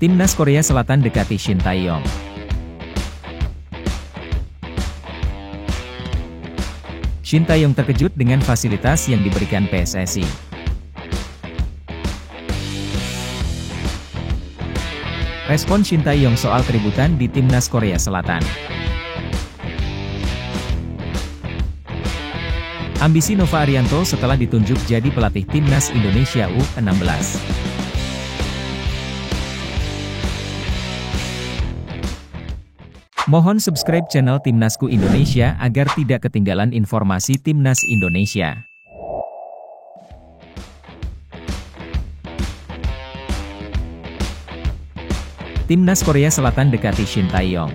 Timnas Korea Selatan dekati Shin Tae-yong. Shin Tae-yong terkejut dengan fasilitas yang diberikan PSSI. Respon Shin Tae-yong soal keributan di Timnas Korea Selatan. Ambisi Nova Arianto setelah ditunjuk jadi pelatih Timnas Indonesia U16. Mohon subscribe channel Timnasku Indonesia agar tidak ketinggalan informasi Timnas Indonesia. Timnas Korea Selatan dekati Shin Tae-yong.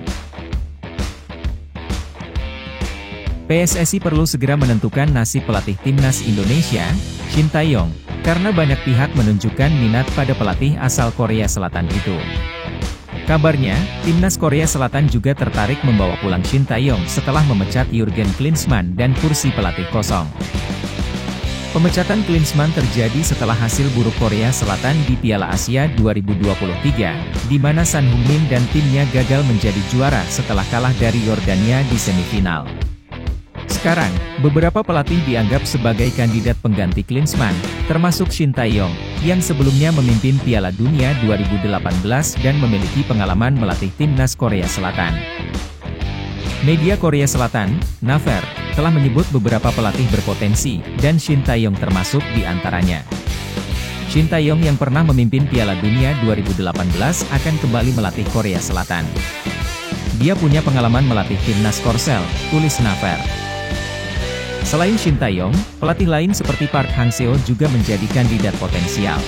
PSSI perlu segera menentukan nasib pelatih Timnas Indonesia, Shin Tae-yong, karena banyak pihak menunjukkan minat pada pelatih asal Korea Selatan itu. Kabarnya, Timnas Korea Selatan juga tertarik membawa pulang Shin Tae-yong setelah memecat Jurgen Klinsmann dan kursi pelatih kosong. Pemecatan Klinsmann terjadi setelah hasil buruk Korea Selatan di Piala Asia 2023, di mana Son Heung-min dan timnya gagal menjadi juara setelah kalah dari Yordania di semifinal. Sekarang, beberapa pelatih dianggap sebagai kandidat pengganti Klinsmann, termasuk Shin Tae-yong, yang sebelumnya memimpin Piala Dunia 2018 dan memiliki pengalaman melatih Timnas Korea Selatan. Media Korea Selatan, Naver, telah menyebut beberapa pelatih berpotensi, dan Shin Tae-yong termasuk di antaranya. Shin Tae-yong yang pernah memimpin Piala Dunia 2018 akan kembali melatih Korea Selatan. Dia punya pengalaman melatih Timnas Korsel, tulis Naver. Selain Shin Tae-yong, pelatih lain seperti Park Hang-seo juga menjadi kandidat potensial.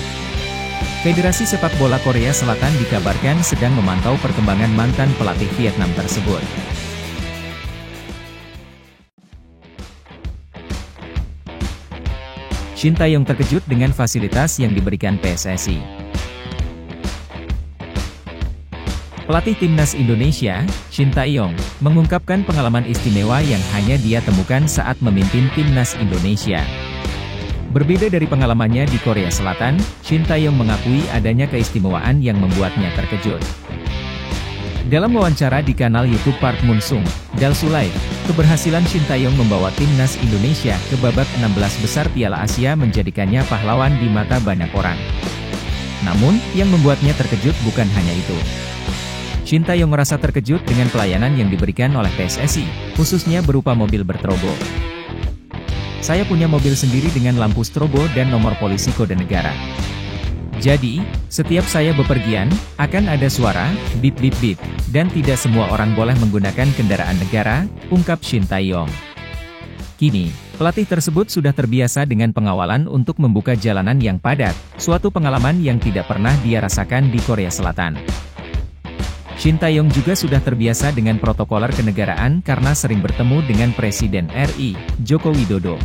Federasi Sepak Bola Korea Selatan dikabarkan sedang memantau perkembangan mantan pelatih Vietnam tersebut. Shin Tae-yong terkejut dengan fasilitas yang diberikan PSSI. Pelatih Timnas Indonesia, Shin Tae-yong, mengungkapkan pengalaman istimewa yang hanya dia temukan saat memimpin Timnas Indonesia. Berbeda dari pengalamannya di Korea Selatan, Shin Tae-yong mengakui adanya keistimewaan yang membuatnya terkejut. Dalam wawancara di kanal YouTube Park Mun-sung, Dalsu Live, keberhasilan Shin Tae-yong membawa Timnas Indonesia ke babak 16 besar Piala Asia menjadikannya pahlawan di mata banyak orang. Namun, yang membuatnya terkejut bukan hanya itu. Shin Tae-yong merasa terkejut dengan pelayanan yang diberikan oleh PSSI, khususnya berupa mobil bertrobo. Saya punya mobil sendiri dengan lampu strobo dan nomor polisi kode negara. Jadi, setiap saya bepergian, akan ada suara, bip bip bip, dan tidak semua orang boleh menggunakan kendaraan negara, ungkap Shin Tae-yong. Kini, pelatih tersebut sudah terbiasa dengan pengawalan untuk membuka jalanan yang padat, suatu pengalaman yang tidak pernah dia rasakan di Korea Selatan. Shin Tae-yong juga sudah terbiasa dengan protokoler kenegaraan karena sering bertemu dengan Presiden RI, Joko Widodo.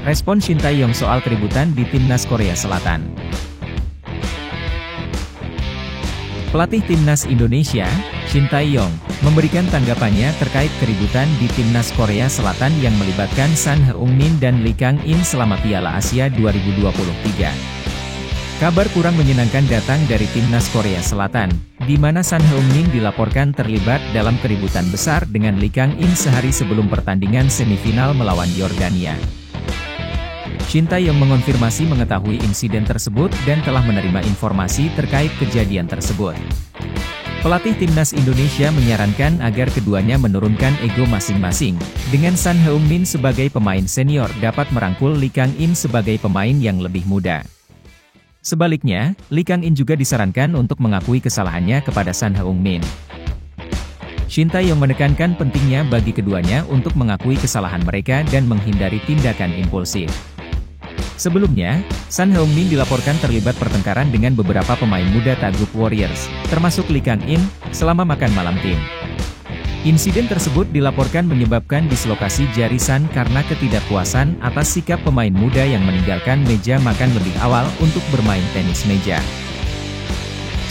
Respon Shin Tae-yong soal keributan di Timnas Korea Selatan. Pelatih Timnas Indonesia, Shin Tae-yong, memberikan tanggapannya terkait keributan di Timnas Korea Selatan yang melibatkan Son Heung-min dan Lee Kang-in selama Piala Asia 2023. Kabar kurang menyenangkan datang dari Timnas Korea Selatan, di mana Son Heung-min dilaporkan terlibat dalam keributan besar dengan Lee Kang-in sehari sebelum pertandingan semifinal melawan Yordania. Shin Tae-yong mengonfirmasi mengetahui insiden tersebut dan telah menerima informasi terkait kejadian tersebut. Pelatih Timnas Indonesia menyarankan agar keduanya menurunkan ego masing-masing, dengan Son Heung-min sebagai pemain senior dapat merangkul Lee Kang-in sebagai pemain yang lebih muda. Sebaliknya, Lee Kang-in juga disarankan untuk mengakui kesalahannya kepada Son Heung-min. Shin Tae-yong menekankan pentingnya bagi keduanya untuk mengakui kesalahan mereka dan menghindari tindakan impulsif. Sebelumnya, Son Heung-min dilaporkan terlibat pertengkaran dengan beberapa pemain muda Tagup Warriors, termasuk Lee Kang-in, selama makan malam tim. Insiden tersebut dilaporkan menyebabkan dislokasi jari Son karena ketidakpuasan atas sikap pemain muda yang meninggalkan meja makan lebih awal untuk bermain tenis meja.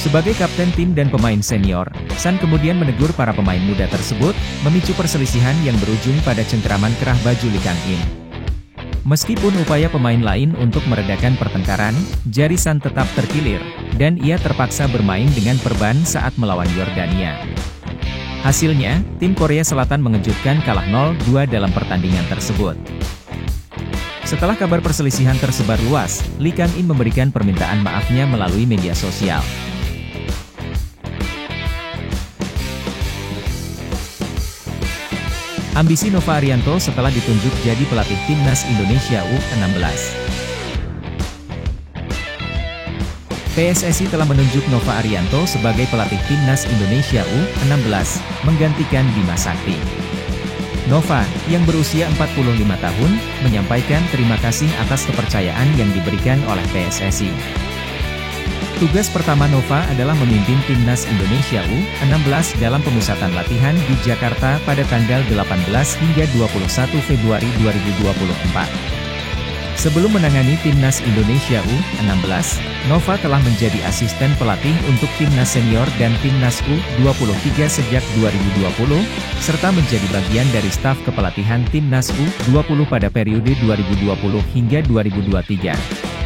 Sebagai kapten tim dan pemain senior, Son kemudian menegur para pemain muda tersebut, memicu perselisihan yang berujung pada cengkeraman kerah baju Lee Kang-in. Meskipun upaya pemain lain untuk meredakan pertengkaran, Jari San tetap terkilir, dan ia terpaksa bermain dengan perban saat melawan Yordania. Hasilnya, tim Korea Selatan mengejutkan kalah 0-2 dalam pertandingan tersebut. Setelah kabar perselisihan tersebar luas, Lee Kang-in memberikan permintaan maafnya melalui media sosial. Ambisi Nova Arianto setelah ditunjuk jadi pelatih Timnas Indonesia U16. PSSI telah menunjuk Nova Arianto sebagai pelatih Timnas Indonesia U16, menggantikan Bima Sakti. Nova, yang berusia 45 tahun, menyampaikan terima kasih atas kepercayaan yang diberikan oleh PSSI. Tugas pertama Nova adalah memimpin Timnas Indonesia U16 dalam pemusatan latihan di Jakarta pada tanggal 18 hingga 21 Februari 2024. Sebelum menangani Timnas Indonesia U16, Nova telah menjadi asisten pelatih untuk Timnas Senior dan Timnas U23 sejak 2020, serta menjadi bagian dari staf kepelatihan Timnas U20 pada periode 2020 hingga 2023.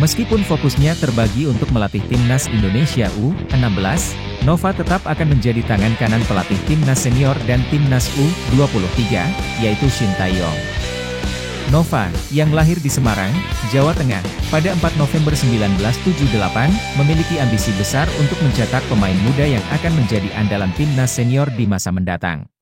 Meskipun fokusnya terbagi untuk melatih Timnas Indonesia U16, Nova tetap akan menjadi tangan kanan pelatih Timnas Senior dan Timnas U23, yaitu Shin Tae-yong. Nova, yang lahir di Semarang, Jawa Tengah, pada 4 November 1978, memiliki ambisi besar untuk mencetak pemain muda yang akan menjadi andalan Timnas Senior di masa mendatang.